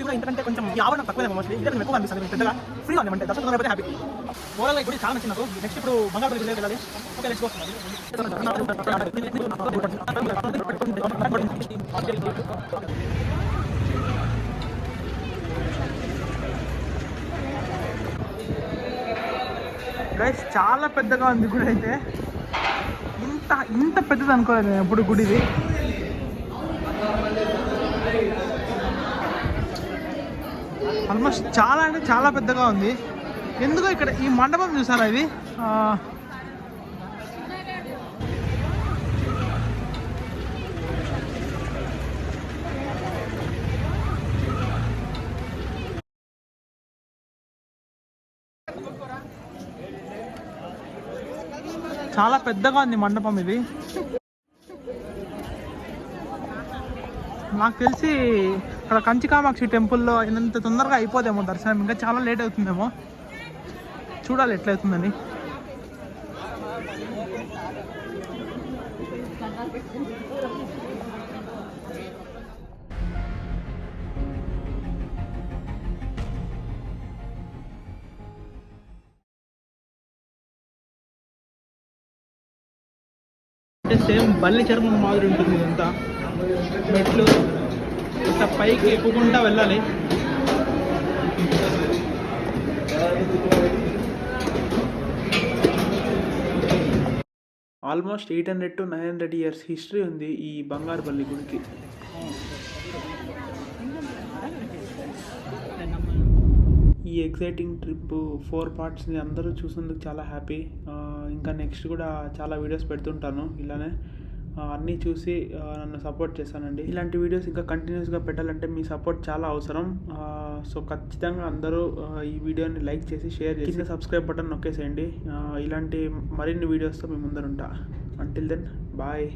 కూడా ఇంతకంటే కొంచెం ఈ ఆవరణ తక్కువ మోస్ట్లీ ఇంకా ఎక్కువ అనిపిస్తుంది పెద్దగా ఫ్రీగా ఉంది అంటే దర్శనం అయిపోతే హ్యాపీ ఓవరాల్ గుడి చాలా నచ్చింది నాకు నెక్స్ట్ ఇప్పుడు బంగారు విలేజ్ వెళ్ళాలి ఓకే లెట్స్ గో గైస్ చాలా పెద్దగా ఉంది గుడి అయితే ఇంత పెద్దది అనుకోలేదు నేను ఎప్పుడు గుడిది ఆల్మోస్ట్ చాలా అంటే చాలా పెద్దగా ఉంది ఎందుకో ఇక్కడ ఈ మండపం చూసారా ఇది చాలా పెద్దగా ఉంది మండపం ఇది నాకు తెలిసి ఇక్కడ కంచి కామాక్షి టెంపుల్లో ఇంత తొందరగా అయిపోదేమో దర్శనం ఇంకా చాలా లేట్ అవుతుందేమో చూడాలి ఎట్లయితుందని సేమ్ బల్లి చర్మం మాదిరి ఉంటుంది ఇదంతా మెట్లు ఇంత పైకి ఎక్కుకుంటా వెళ్ళాలి ఆల్మోస్ట్ 800 to 900 years హిస్టరీ ఉంది ఈ బంగారుపల్లి గుడికి ఈ ఎగ్జైటింగ్ ట్రిప్ 4 పార్ట్స్ని అందరూ చూసినందుకు చాలా హ్యాపీ ఇంకా నెక్స్ట్ కూడా చాలా వీడియోస్ పెడుతుంటాను ఇలానే అన్నీ చూసి నన్ను సపోర్ట్ చేశానండి ఇలాంటి వీడియోస్ ఇంకా కంటిన్యూస్గా పెట్టాలంటే మీ సపోర్ట్ చాలా అవసరం సో ఖచ్చితంగా అందరూ ఈ వీడియోని లైక్ చేసి షేర్ చేసి సబ్స్క్రైబ్ బటన్ నొక్కేసేయండి ఇలాంటి మరిన్ని వీడియోస్తో మీ ముందర ఉంటా అంటిల్ దెన్ బాయ్